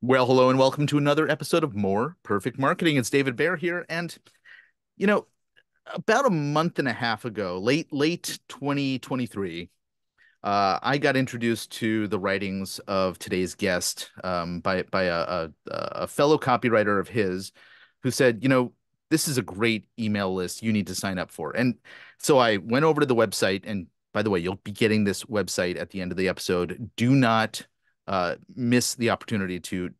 Well, hello and welcome to another episode of More Perfect Marketing. It's David Baer here. And, you know, about a month and a half ago, late 2023, I got introduced to the writings of today's guest by a fellow copywriter of his who said, this is a great email list you need to sign up for. And so I went over to the website. And by the way, you'll be getting this website at the end of the episode. Do not miss the opportunity to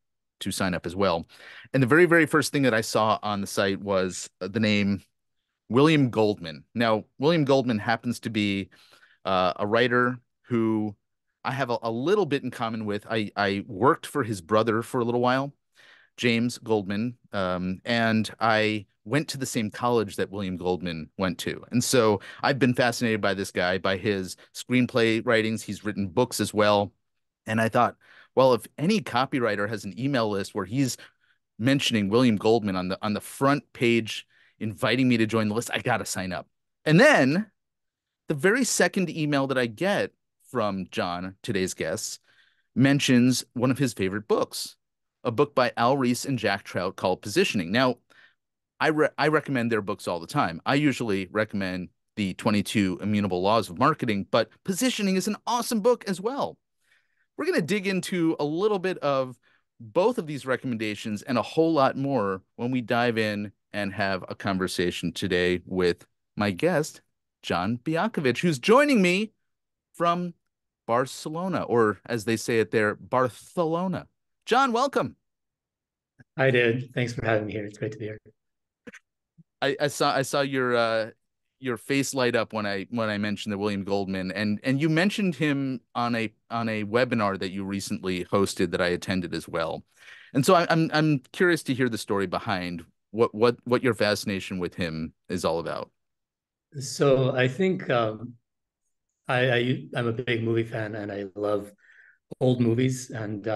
sign up as well. And the very, very first thing that I saw on the site was the name William Goldman. Now, William Goldman happens to be a writer who I have a little bit in common with. I worked for his brother for a little while, James Goldman, and I went to the same college that William Goldman went to. And so I've been fascinated by this guy, by his screenplay writings. He's written books as well. And I thought, well, if any copywriter has an email list where he's mentioning William Goldman on the front page, inviting me to join the list, I gotta sign up. And then the very second email that I get from John, today's guest, mentions one of his favorite books, a book by Al Ries and Jack Trout called Positioning. Now, I recommend their books all the time. I usually recommend the 22 Immutable Laws of Marketing, but Positioning is an awesome book as well. We're going to dig into a little bit of both of these recommendations and a whole lot more when we dive in and have a conversation today with my guest, John Bejakovic, who's joining me from Barcelona, or as they say it there, Barcelona. John, welcome. Hi, Dad. Thanks for having me here. It's great to be here. I saw your face light up when I mentioned the William Goldman, and you mentioned him on a webinar that you recently hosted that I attended as well. And so I'm curious to hear the story behind what your fascination with him is all about. So I think I'm a big movie fan and I love old movies. And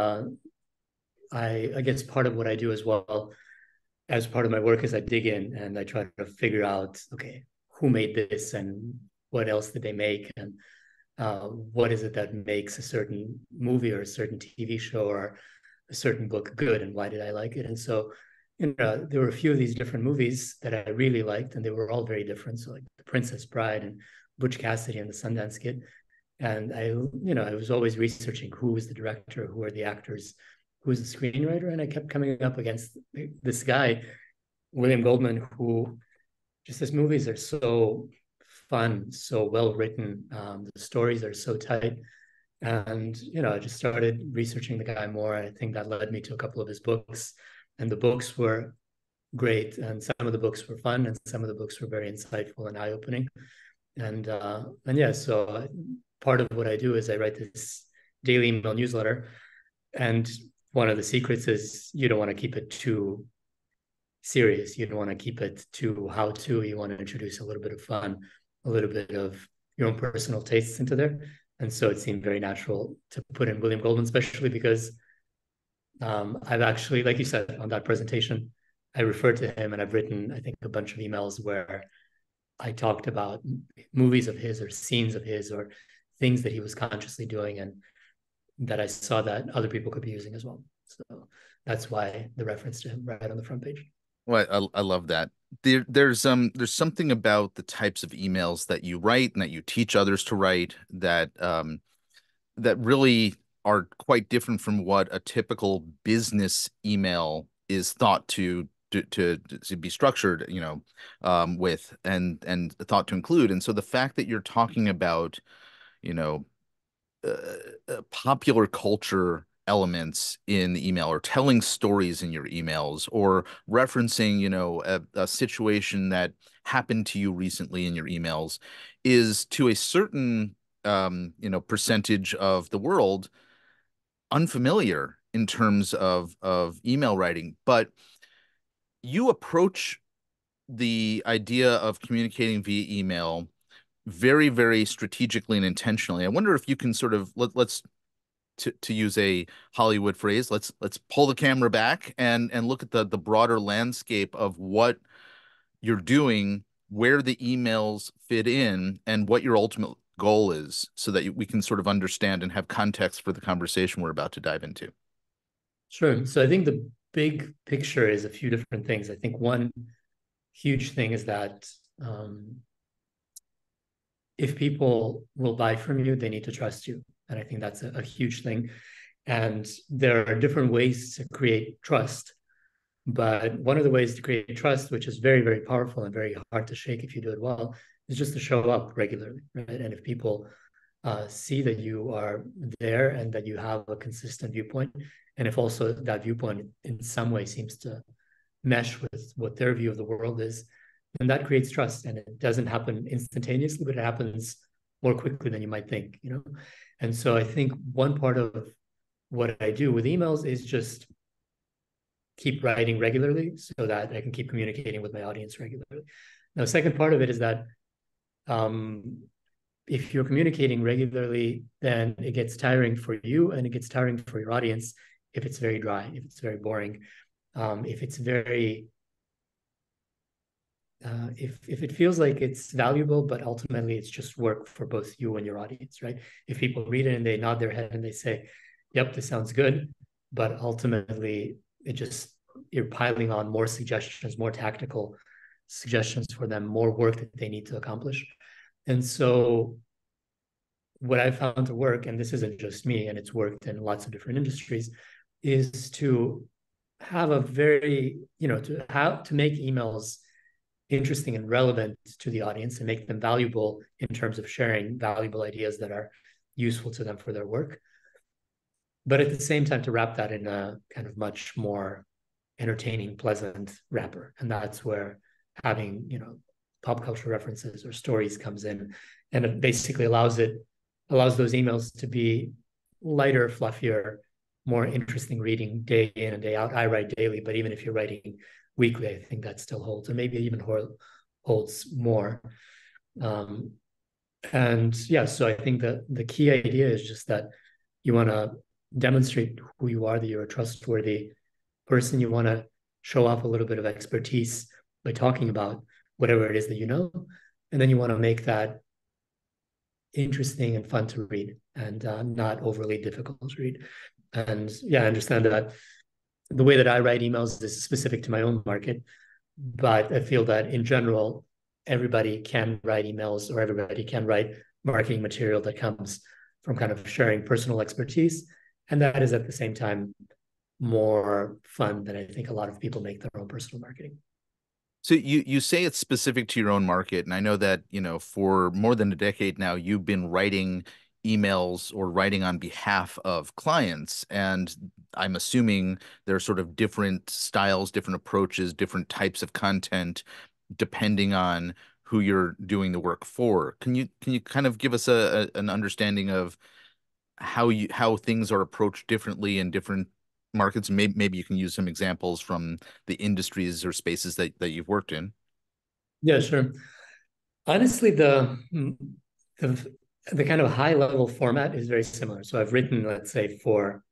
I guess part of what I do as well as part of my work is I dig in and I try to figure out, okay, who made this and what else did they make and what is it that makes a certain movie or a certain TV show or a certain book good and why did I like it? And so, there were a few of these different movies that I really liked and they were all very different. So like The Princess Bride and Butch Cassidy and the Sundance Kid. And I was always researching who was the director, who are the actors, who was the screenwriter. And I kept coming up against this guy, William Goldman, who just his movies are so fun, so well written. The stories are so tight. And, I just started researching the guy more. I think that led me to a couple of his books. And the books were great. And some of the books were fun, and some of the books were very insightful and eye opening. And yeah, so part of what I do is I write this daily email newsletter. And one of the secrets is you don't want to keep it too serious. You don't want to keep it too how to. You want to introduce a little bit of fun, a little bit of your own personal tastes into there. And so it seemed very natural to put in William Goldman, especially because I've actually, like you said, on that presentation, I referred to him and I've written, I think, a bunch of emails where I talked about movies of his or scenes of his or things that he was consciously doing and that I saw that other people could be using as well. So that's why the reference to him right on the front page. Well, I love that. There's something about the types of emails that you write and that you teach others to write that really are quite different from what a typical business email is thought to be structured, with and thought to include. And so the fact that you're talking about, you know, popular culture elements in the email or telling stories in your emails or referencing, a situation that happened to you recently in your emails is to a certain, percentage of the world unfamiliar in terms of email writing. But you approach the idea of communicating via email very, very strategically and intentionally. I wonder if you can sort of let's to use a Hollywood phrase, let's pull the camera back and look at the broader landscape of what you're doing, where the emails fit in, and what your ultimate goal is, so that we can sort of understand and have context for the conversation we're about to dive into. Sure. So I think the big picture is a few different things. I think one huge thing is that if people will buy from you, they need to trust you. And I think that's a huge thing. And there are different ways to create trust. But one of the ways to create trust, which is very, very powerful and very hard to shake if you do it well, is just to show up regularly, right? And if people see that you are there and that you have a consistent viewpoint, and if also that viewpoint in some way seems to mesh with what their view of the world is, then that creates trust. And it doesn't happen instantaneously, but it happens more quickly than you might think, you know? And so I think one part of what I do with emails is just keep writing regularly so that I can keep communicating with my audience regularly. Now, the second part of it is that if you're communicating regularly, then it gets tiring for you and it gets tiring for your audience if it's very dry, if it's very boring, if it's very if it feels like it's valuable, but ultimately it's just work for both you and your audience, right? If people read it and they nod their head and they say, "Yep, this sounds good," but ultimately it just you're piling on more suggestions, more tactical suggestions for them, more work that they need to accomplish. And so what I found to work, and this isn't just me, and it's worked in lots of different industries, is to have a very, to make emails interesting and relevant to the audience and make them valuable in terms of sharing valuable ideas that are useful to them for their work. But at the same time, to wrap that in a kind of much more entertaining, pleasant wrapper. And that's where having, pop culture references or stories comes in. And it basically allows those emails to be lighter, fluffier, more interesting reading day in and day out. I write daily, but even if you're writing weekly, I think that still holds, or maybe even holds more. And yeah, so I think that the key idea is just that you want to demonstrate who you are, that you're a trustworthy person. You want to show off a little bit of expertise by talking about whatever it is that you know. And then you want to make that interesting and fun to read and not overly difficult to read. And yeah, I understand that the way that I write emails is specific to my own market, but I feel that in general, everybody can write emails or everybody can write marketing material that comes from kind of sharing personal expertise. And that is at the same time more fun than I think a lot of people make their own personal marketing. So you say it's specific to your own market, and I know that, for more than a decade now, you've been writing emails or writing on behalf of clients, and I'm assuming there are sort of different styles, different approaches, different types of content depending on who you're doing the work for. Can you kind of give us an understanding of how things are approached differently in different markets? Maybe you can use some examples from the industries or spaces that you've worked in. Yeah, sure. Honestly, the the kind of high level format is very similar. So I've written, let's say, for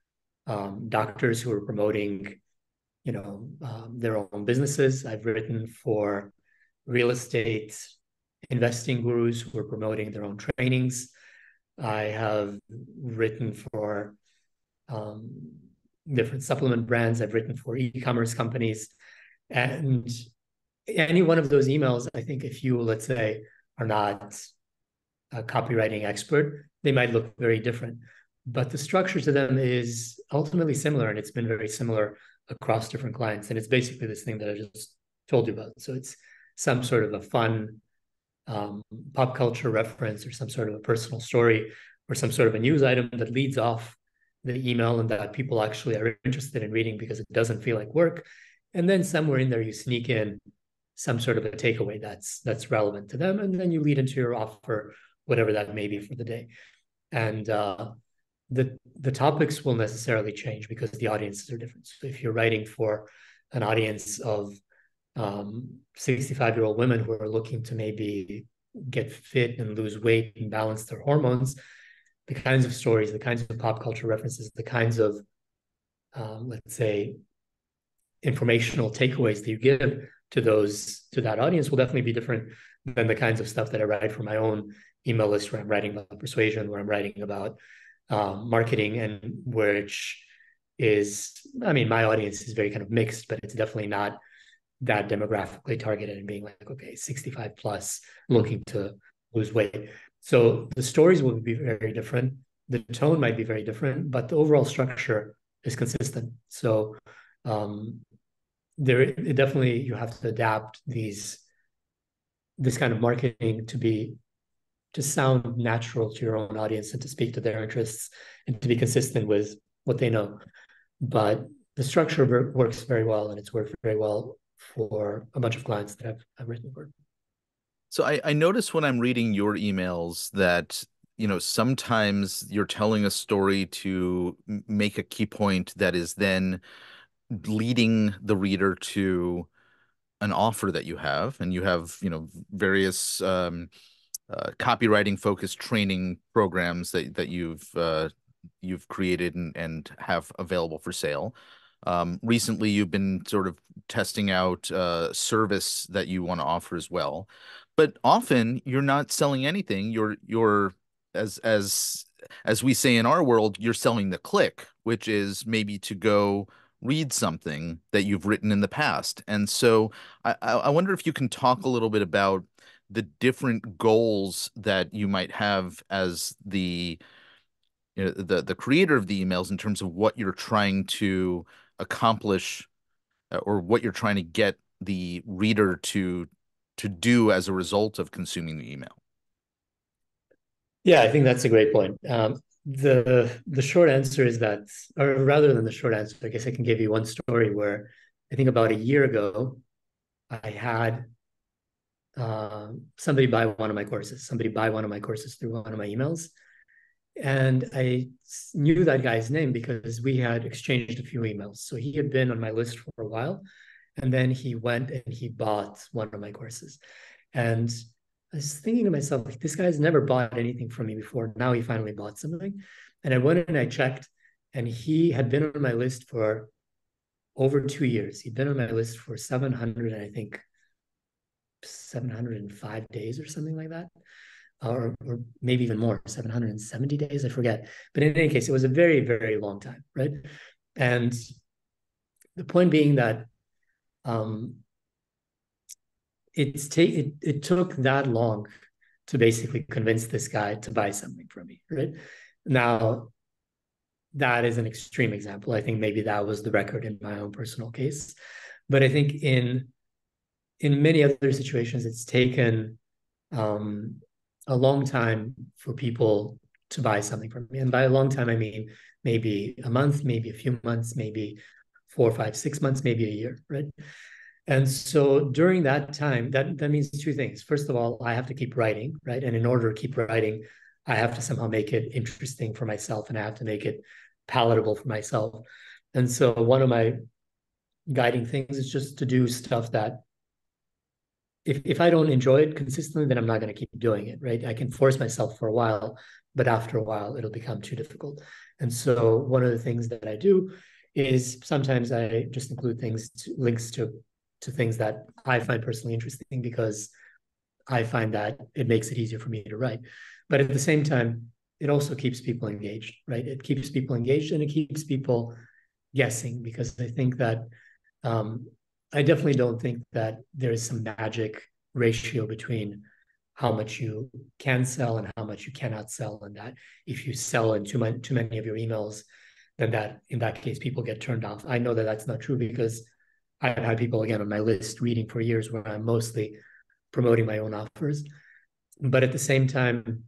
doctors who are promoting, their own businesses. I've written for real estate investing gurus who are promoting their own trainings. I have written for um, different supplement brands. I've written for e-commerce companies, and any one of those emails, I think, if you, let's say, are not a copywriting expert, they might look very different. But the structure to them is ultimately similar, and it's been very similar across different clients. And it's basically this thing that I just told you about. So it's some sort of a fun pop culture reference or some sort of a personal story or some sort of a news item that leads off the email and that people actually are interested in reading because it doesn't feel like work. And then somewhere in there, you sneak in some sort of a takeaway that's relevant to them, and then you lead into your offer, whatever that may be for the day. And the topics will necessarily change because the audiences are different. So if you're writing for an audience of 65-year-old women who are looking to maybe get fit and lose weight and balance their hormones, the kinds of stories, the kinds of pop culture references, the kinds of let's say informational takeaways that you give to that audience will definitely be different than the kinds of stuff that I write for my own email list, where I'm writing about persuasion, where I'm writing about marketing, and which is, I mean, my audience is very kind of mixed, but it's definitely not that demographically targeted and being like, okay, 65 plus looking to lose weight. So the stories will be very different. The tone might be very different, but the overall structure is consistent. So um, there definitely you have to adapt this kind of marketing to sound natural to your own audience and to speak to their interests and to be consistent with what they know. But the structure works very well, and it's worked very well for a bunch of clients that I've written for. So I notice when I'm reading your emails that, sometimes you're telling a story to make a key point that is then leading the reader to an offer that you have, and you have, various copywriting focused training programs that you've created and have available for sale. Recently, you've been sort of testing out service that you want to offer as well, but often you're not selling anything. You're as as as we say in our world, you're selling the click, which is maybe to go read something that you've written in the past. And so I wonder if you can talk a little bit about the different goals that you might have as the creator of the emails in terms of what you're trying to accomplish, or what you're trying to get the reader to do as a result of consuming the email. Yeah, I think that's a great point. The short answer is that, or rather than the short answer, I guess I can give you one story where I think about a year ago, I had somebody buy one of my courses, through one of my emails. And I knew that guy's name because we had exchanged a few emails. So he had been on my list for a while. And then he went and he bought one of my courses. And I was thinking to myself, like, this guy's never bought anything from me before. Now he finally bought something. And I went and I checked, and he had been on my list for over 2 years. He'd been on my list for 700, I think 705 days or something like that. Or maybe even more, 770 days, I forget. But in any case, it was a very, very long time, right? And the point being that um, it took that long to basically convince this guy to buy something from me, right? Now, that is an extreme example. I think maybe that was the record in my own personal case. But I think in many other situations, it's taken um, a long time for people to buy something from me. And by a long time, I mean maybe a month, maybe a few months, maybe 4, 5, 6 months, maybe a year, right? And so during that time, that means two things. First of all, I have to keep writing, right? And in order to keep writing, I have to somehow make it interesting for myself, and I have to make it palatable for myself. And so one of my guiding things is just to do stuff that if I don't enjoy it consistently, then I'm not going to keep doing it, right? I can force myself for a while, but after a while, it'll become too difficult. And so one of the things that I do is sometimes I just include links to things that I find personally interesting, because I find that it makes it easier for me to write. But at the same time, it also keeps people engaged, right? It keeps people engaged, and it keeps people guessing, because I think that I definitely don't think that there is some magic ratio between how much you can sell and how much you cannot sell, and that if you sell in too many of your emails, then that in that case people get turned off. I know that that's not true, because I've had people again on my list reading for years where I'm mostly promoting my own offers. But at the same time,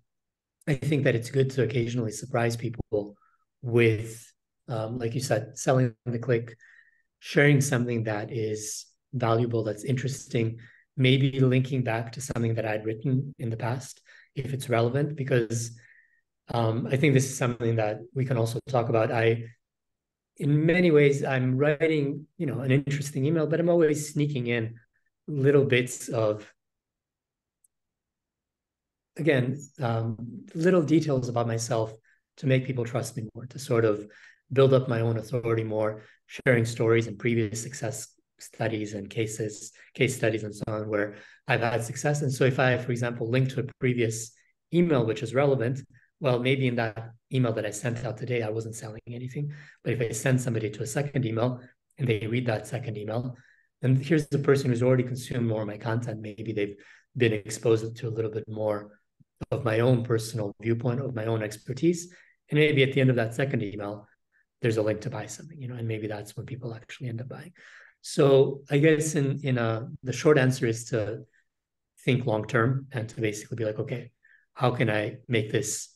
I think that it's good to occasionally surprise people with, like you said, selling the click, sharing something that is valuable, that's interesting, maybe linking back to something that I'd written in the past, if it's relevant, because I think this is something that we can also talk about. In many ways, I'm writing, an interesting email, but I'm always sneaking in little bits of, again, little details about myself to make people trust me more, to sort of build up my own authority more, sharing stories and previous success studies and case studies and so on, where I've had success. And so if I, for example, link to a previous email which is relevant, well, maybe in that email that I sent out today, I wasn't selling anything. But if I send somebody to a second email and they read that second email, then here's the person who's already consumed more of my content. Maybe they've been exposed to a little bit more of my own personal viewpoint, of my own expertise. And maybe at the end of that second email, there's a link to buy something, and maybe that's when people actually end up buying. So I guess the short answer is to think long term and to basically be like, okay, how can I make this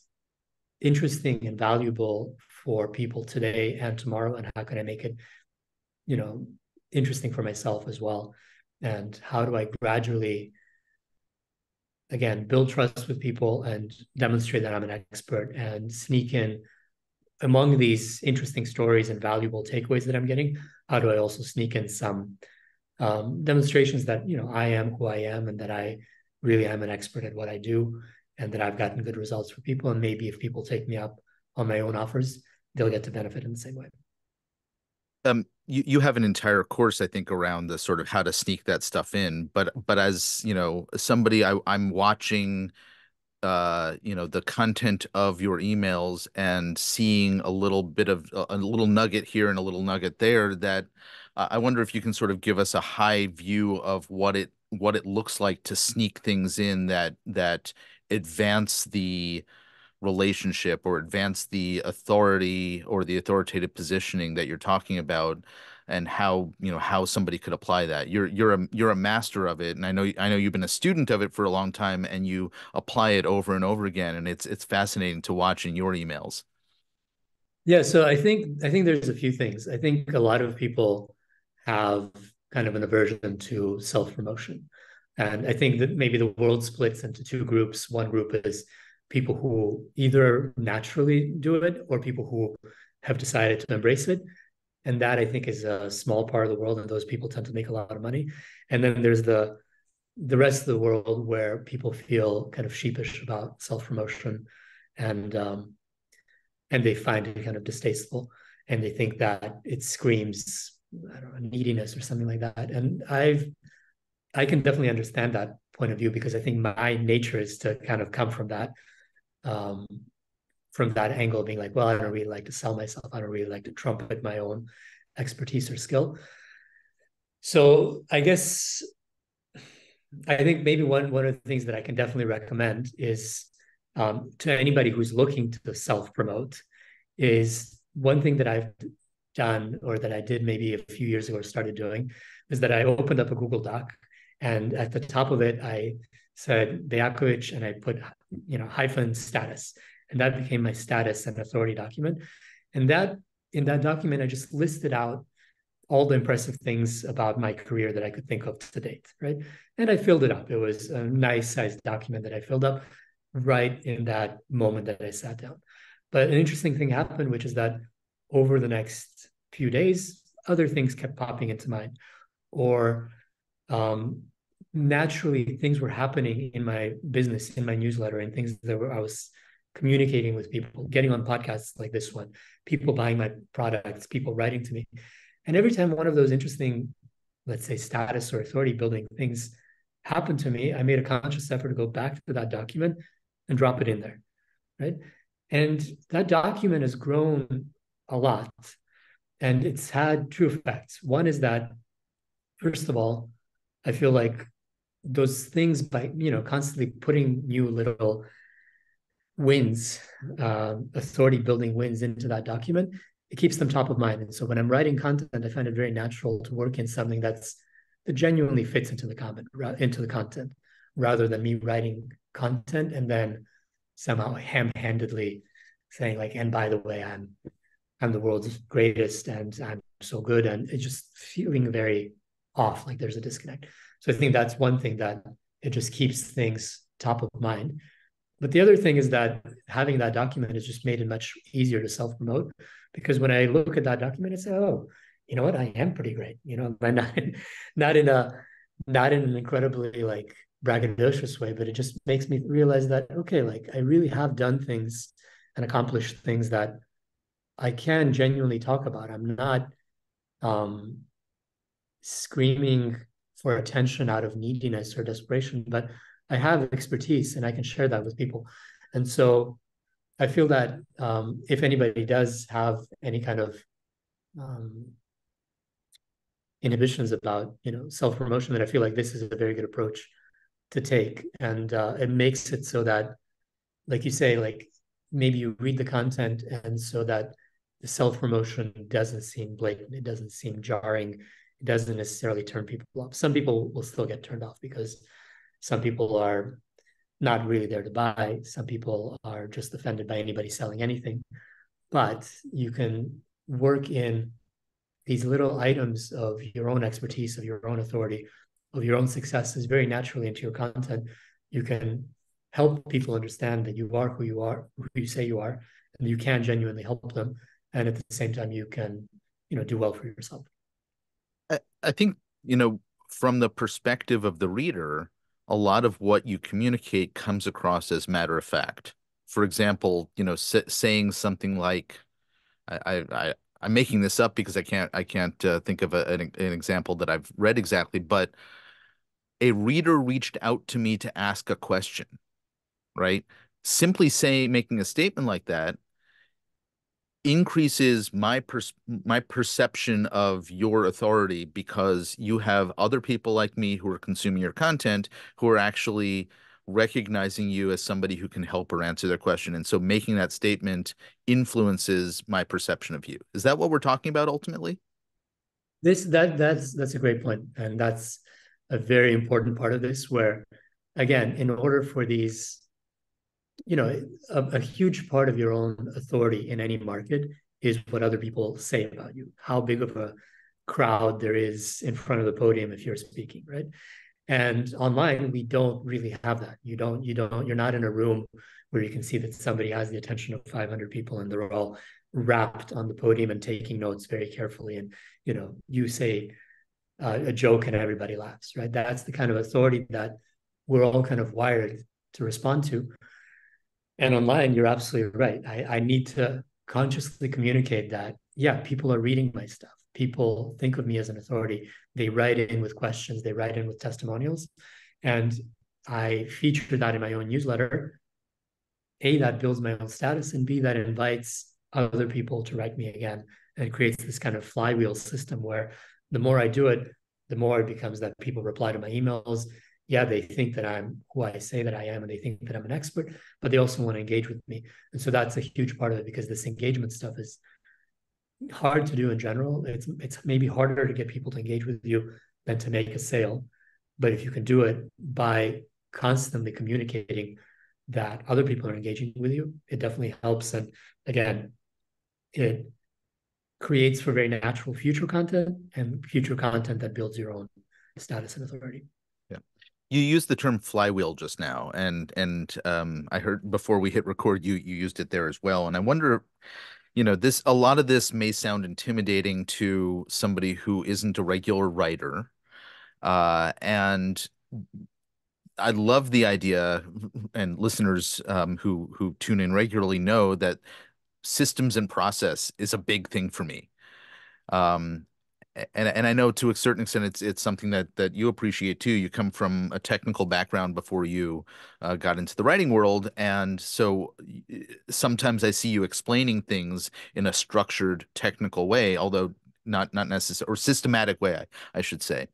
interesting and valuable for people today and tomorrow, and how can I make it, you know, interesting for myself as well, and how do I gradually, again, build trust with people and demonstrate that I'm an expert and sneak in among these interesting stories and valuable takeaways that I'm getting. How do I also sneak in some demonstrations that, I am who I am and that I really am an expert at what I do and that I've gotten good results for people. And maybe if people take me up on my own offers, they'll get to benefit in the same way. You have an entire course, I think, around the sort of how to sneak that stuff in. But as you know, somebody I'm watching the content of your emails and seeing a little bit of a little nugget here and a little nugget there that I wonder if you can sort of give us a high view of what it looks like to sneak things in that advance the relationship or advance the authority or the authoritative positioning that you're talking about, and how somebody could apply that. You're a master of it, and I know you've been a student of it for a long time, and you apply it over and over again, and it's fascinating to watch in your emails. Yeah, so I think there's a few things. I think a lot of people have kind of an aversion to self-promotion. And I think that maybe the world splits into two groups. One group is people who either naturally do it or people who have decided to embrace it. And that I think is a small part of the world, and those people tend to make a lot of money. And then there's the rest of the world where people feel kind of sheepish about self-promotion and and they find it kind of distasteful, and they think that it screams, I don't know, neediness or something like that. And I can definitely understand that point of view, because I think my nature is to kind of come um, from that angle, being like, well, I don't really like to sell myself. I don't really like to trumpet my own expertise or skill. So I think maybe one of the things that I can definitely recommend is, to anybody who's looking to self promote, is one thing that I've done, or that I did maybe a few years ago or started doing, is that I opened up a Google Doc, and at the top of it I said Bejakovic, and I put hyphen status, and that became my status and authority document. And that in that document I just listed out all the impressive things about my career that I could think of to date, right? And I filled it up. It was a nice sized document that I filled up right in that moment that I sat down. But an interesting thing happened, which is that over the next few days, other things kept popping into mind, or um, naturally things were happening in my business, in my newsletter, and things that I was communicating with people, getting on podcasts like this one, people buying my products, people writing to me. And every time one of those interesting, let's say, status or authority building things happened to me, I made a conscious effort to go back to that document and drop it in there, right? And that document has grown a lot, and it's had two effects. One is that, first of all, I feel like those things, by constantly putting new little wins, authority building wins into that document, it keeps them top of mind. And so when I'm writing content, I find it very natural to work in something that genuinely fits into the content, rather than me writing content and then somehow ham-handedly saying like, and by the way, I'm the world's greatest and I'm so good, and it's just feeling very off, like there's a disconnect. So I think that's one thing, that it just keeps things top of mind. But the other thing is that having that document has just made it much easier to self-promote, because when I look at that document, I say, oh, you know what, I am pretty great. I'm not in a not in an incredibly like braggadocious way, but it just makes me realize that, okay, like I really have done things and accomplished things that I can genuinely talk about. I'm not um, screaming for attention out of neediness or desperation, but I have expertise and I can share that with people. And so I feel that if anybody does have any kind of um, inhibitions about self promotion, then I feel like this is a very good approach to take, and it makes it so that, like you say, like maybe you read the content, and so that the self promotion doesn't seem blatant, it doesn't seem jarring, it doesn't necessarily turn people off. Some people will still get turned off because some people are not really there to buy. Some people are just offended by anybody selling anything. But you can work in these little items of your own expertise, of your own authority, of your own successes very naturally into your content. You can help people understand that you are, who you say you are, and you can genuinely help them. And at the same time, you can, do well for yourself. I think, from the perspective of the reader, a lot of what you communicate comes across as matter of fact. For example, saying something like, I'm making this up because I can't think of an example that I've read exactly, but a reader reached out to me to ask a question, right? Simply making a statement like that increases my perception of your authority because you have other people like me who are consuming your content who are actually recognizing you as somebody who can help or answer their question. And so making that statement influences my perception of you. Is that what we're talking about ultimately? That's a great point, and that's a very important part of this. Where, again, in order for these, a huge part of your own authority in any market is what other people say about you, how big of a crowd there is in front of the podium if you're speaking, right? And online, we don't really have that. You're not in a room where you can see that somebody has the attention of 500 people and they're all wrapped on the podium and taking notes very carefully. And, you say a joke and everybody laughs, right? That's the kind of authority that we're all kind of wired to respond to. And online, you're absolutely right. I need to consciously communicate that, yeah, people are reading my stuff. People think of me as an authority. They write in with questions, they write in with testimonials. And I feature that in my own newsletter. A, that builds my own status, and B, that invites other people to write me again. And it creates this kind of flywheel system where the more I do it, the more it becomes that people reply to my emails. Yeah, they think that I'm who I say that I am, and they think that I'm an expert, but they also want to engage with me. And so that's a huge part of it, because this engagement stuff is hard to do in general. It's maybe harder to get people to engage with you than to make a sale. But if you can do it by constantly communicating that other people are engaging with you, it definitely helps. And again, it creates for very natural future content, and future content that builds your own status and authority. Yeah. You used the term flywheel just now, and I heard before we hit record, you used it there as well. And I wonder, this a lot of this may sound intimidating to somebody who isn't a regular writer. And I love the idea, and listeners who tune in regularly know that systems and process is a big thing for me. Um, and I know to a certain extent it's something that you appreciate too. You come from a technical background before you got into the writing world, and so sometimes I see you explaining things in a structured technical way, although not necessary or systematic way, I should say.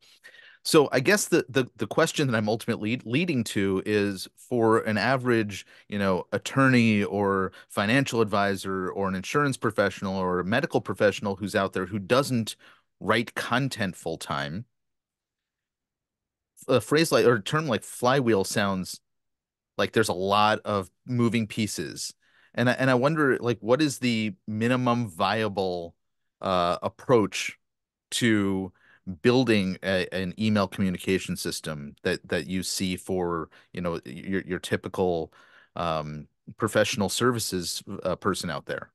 So I guess the question that I'm ultimately leading to is for an average, attorney or financial advisor or an insurance professional or a medical professional who's out there who doesn't write content full time, a phrase like or a term like flywheel sounds like there's a lot of moving pieces. And I wonder like what is the minimum viable approach to building an email communication system that you see for your typical professional services person out there.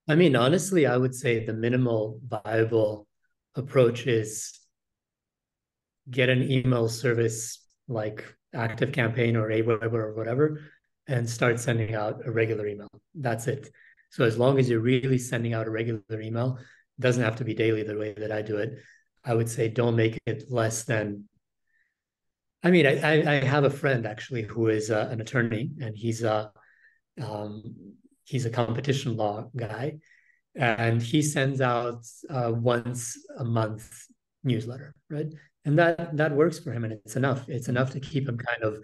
I mean, honestly, I would say the minimal viable approach is get an email service like ActiveCampaign or Aweber or whatever, and start sending out a regular email. That's it. So as long as you're really sending out a regular email, it doesn't have to be daily the way that I do it. I would say don't make it less than. I mean, I have a friend actually who is an attorney, and he's Um, he's a competition law guy, and he sends out once a month newsletter, right? And that works for him, and it's enough. It's enough to keep him kind of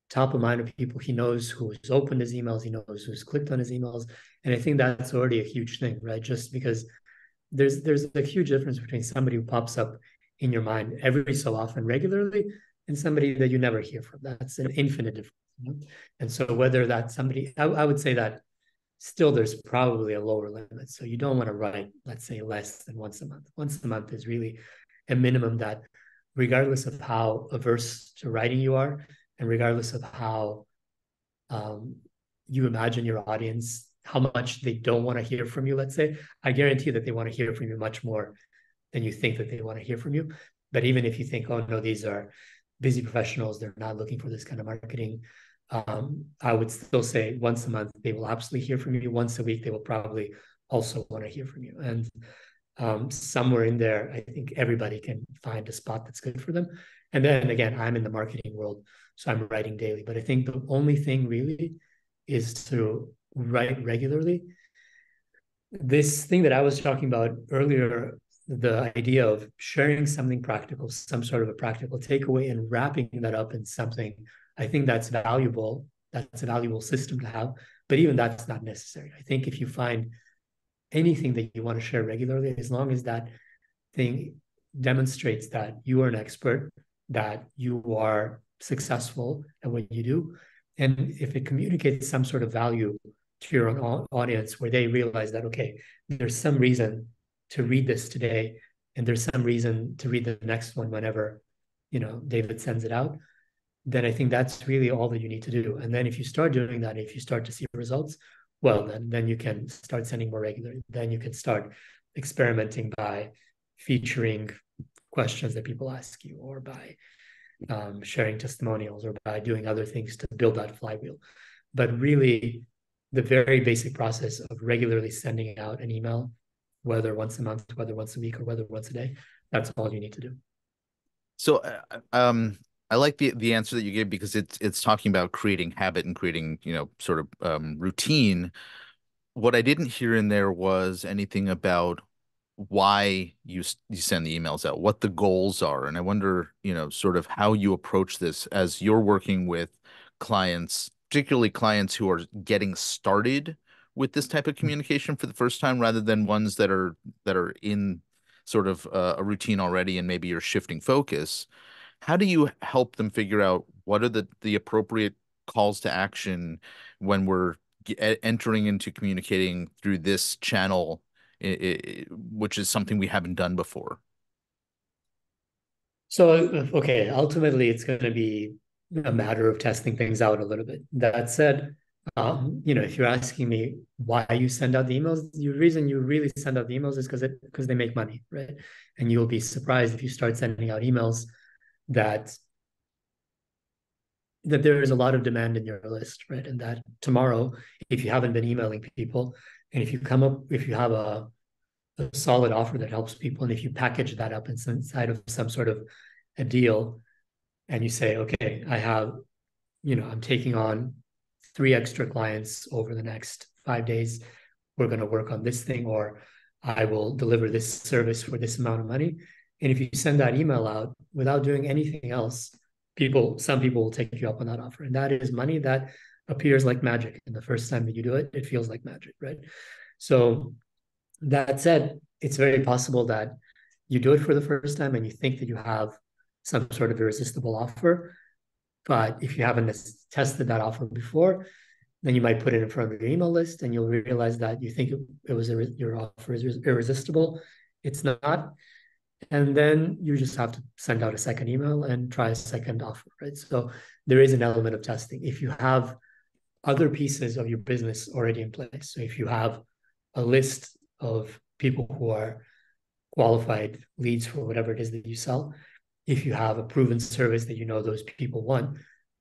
top of mind of people. He knows who's opened his emails, he knows who's clicked on his emails, and I think that's already a huge thing, right? Just because there's a huge difference between somebody who pops up in your mind every so often regularly and somebody that you never hear from. That's an infinite difference. You know? And so whether that's somebody, I would say that still there's probably a lower limit. So you don't want to write, let's say, less than once a month. Once a month is really a minimum that, regardless of how averse to writing you are, and regardless of how um, you imagine your audience, how much they don't want to hear from you, let's say, I guarantee that they want to hear from you much more than you think that they want to hear from you. But even if you think, oh no, these are busy professionals, they're not looking for this kind of marketing, I would still say once a month they will absolutely hear from you. Once a week they will probably also want to hear from you. And somewhere in there, I think everybody can find a spot that's good for them. And then again, I'm in the marketing world, so I'm writing daily. But I think the only thing really is to write regularly. This thing that I was talking about earlier, the idea of sharing something practical, some sort of a practical takeaway, and wrapping that up in something, I think that's valuable. That's a valuable system to have. But even that's not necessary. I think if you find anything that you want to share regularly, as long as that thing demonstrates that you are an expert, that you are successful at what you do, and if it communicates some sort of value to your own audience where they realize that, okay, there's some reason to read this today, and there's some reason to read the next one whenever, you know, David sends it out, then I think that's really all that you need to do. And then if you start doing that, if you start to see results, well, then you can start sending more regularly. Then you can start experimenting by featuring questions that people ask you, or by sharing testimonials, or by doing other things to build that flywheel. But really, the very basic process of regularly sending out an email, whether once a month, whether once a week, or whether once a day, that's all you need to do. So, I like the answer that you gave because it's talking about creating habit and creating, sort of routine. What I didn't hear in there was anything about why you send the emails out, what the goals are. And I wonder, sort of how you approach this as you're working with clients, particularly clients who are getting started with this type of communication for the first time, rather than ones that are in sort of a routine already and maybe you're shifting focus. How do you help them figure out what are the appropriate calls to action when we're entering into communicating through this channel, which is something we haven't done before? So, okay, ultimately, it's going to be a matter of testing things out a little bit. That said, if you're asking me why you send out the emails, the reason you really send out the emails is because they make money, right? And you'll be surprised if you start sending out emails that there is a lot of demand in your list, right? And that tomorrow, if you haven't been emailing people, and if you have a solid offer that helps people, and if you package that up inside of some sort of a deal, and you say, okay, I'm taking on 3 extra clients over the next 5 days. We're going to work on this thing, or I will deliver this service for this amount of money. And if you send that email out without doing anything else, some people will take you up on that offer. And that is money that appears like magic. And the first time that you do it, it feels like magic, right? So that said, it's very possible that you do it for the first time and you think that you have some sort of irresistible offer. But if you haven't tested that offer before, then you might put it in front of your email list and you'll realize that you think your offer is irresistible. It's not. And then you just have to send out a second email and try a second offer, right? So there is an element of testing. If you have other pieces of your business already in place, so if you have a list of people who are qualified leads for whatever it is that you sell, if you have a proven service that you know those people want,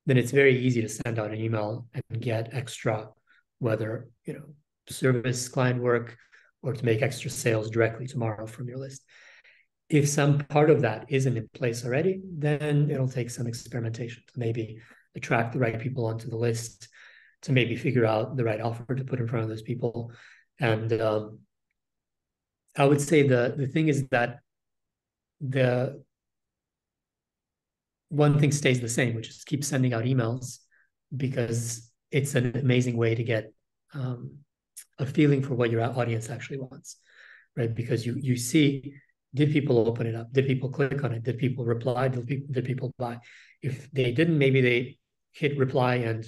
then it's very easy to send out an email and get extra, whether, service client work, or to make extra sales directly tomorrow from your list. If some part of that isn't in place already, then it'll take some experimentation to maybe attract the right people onto the list, to maybe figure out the right offer to put in front of those people. And I would say the thing is that the one thing stays the same, which is keep sending out emails because it's an amazing way to get um, a feeling for what your audience actually wants, right? Because you see, did people open it up? Did people click on it? Did people reply? Did people buy? If they didn't, maybe they hit reply and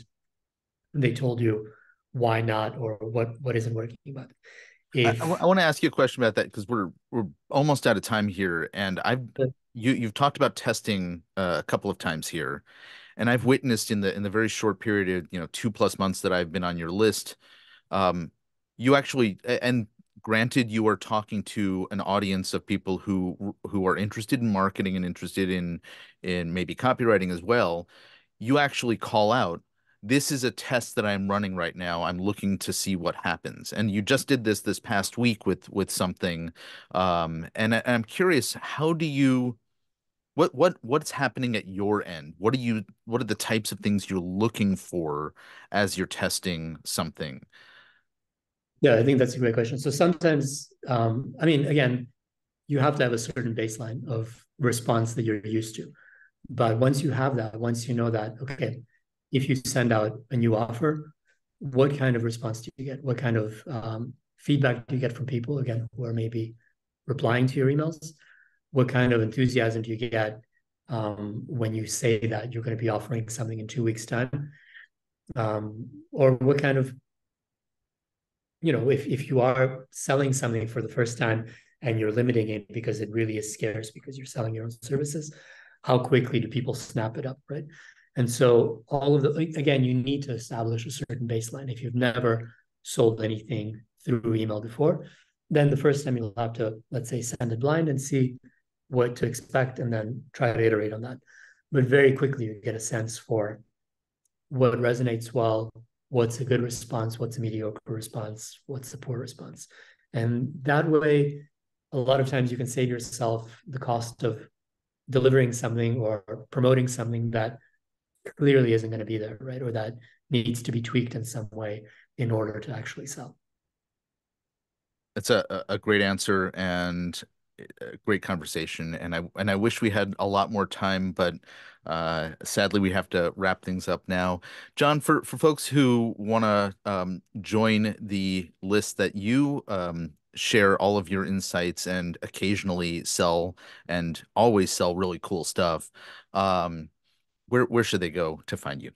they told you why not or what isn't working about it. I If want to ask you a question about that because we're almost out of time here, and you've talked about testing a couple of times here, and I've witnessed in the very short period of 2+ months that I've been on your list, um, you actually and granted you are talking to an audience of people who are interested in marketing and interested in maybe copywriting as well. You actually call out, this is a test that I'm running right now. I'm looking to see what happens. And you just did this past week with something. And I'm curious, how do you what's happening at your end? What are the types of things you're looking for as you're testing something? Yeah, I think that's a great question. So sometimes, I mean, again, you have to have a certain baseline of response that you're used to. But once you have that, once you know that, okay, if you send out a new offer, what kind of response do you get? What kind of feedback do you get from people, again, who are maybe replying to your emails? What kind of enthusiasm do you get when you say that you're going to be offering something in 2 weeks' time? Or what kind of, if you are selling something for the first time and you're limiting it because it really is scarce because you're selling your own services, how quickly do people snap it up, right? And so all of the, again, you need to establish a certain baseline. If you've never sold anything through email before, then the first time you'll have to, let's say, send it blind and see what to expect and then try to iterate on that. But very quickly you get a sense for what resonates well, what's a good response, what's a mediocre response, what's a poor response. And that way, a lot of times you can save yourself the cost of delivering something or promoting something that clearly isn't going to be there, right? Or that needs to be tweaked in some way in order to actually sell. It's a great answer and a great conversation. And I wish we had a lot more time, but sadly we have to wrap things up now. John, for folks who want to join the list that you share all of your insights and occasionally sell and always sell really cool stuff, where should they go to find you?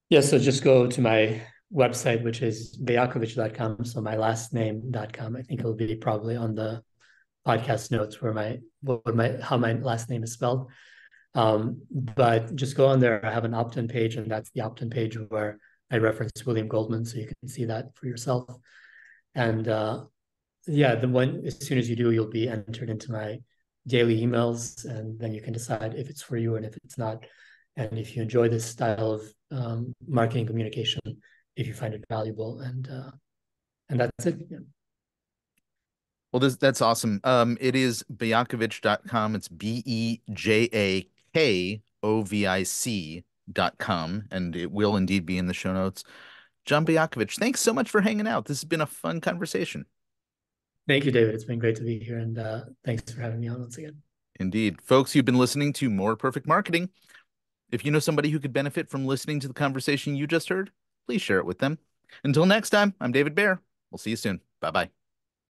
Yeah, so just go to my website, which is bejakovic.com. So my last name.com. I think it'll be probably on the podcast notes where how my last name is spelled. But just go on there. I have an opt-in page, and that's the opt-in page where I reference William Goldman, so you can see that for yourself. And yeah, the one as soon as you do, you'll be entered into my daily emails, and then you can decide if it's for you and if it's not. And if you enjoy this style of marketing communication, if you find it valuable, and that's it. Yeah. Well, that's awesome. It is Bejakovic.com. It's Bejakovic.com, and it will indeed be in the show notes. John Bejakovic, thanks so much for hanging out. This has been a fun conversation. Thank you, David. It's been great to be here, and thanks for having me on once again. Indeed. Folks, you've been listening to More Perfect Marketing. If you know somebody who could benefit from listening to the conversation you just heard, please share it with them. Until next time, I'm David Baer. We'll see you soon. Bye bye.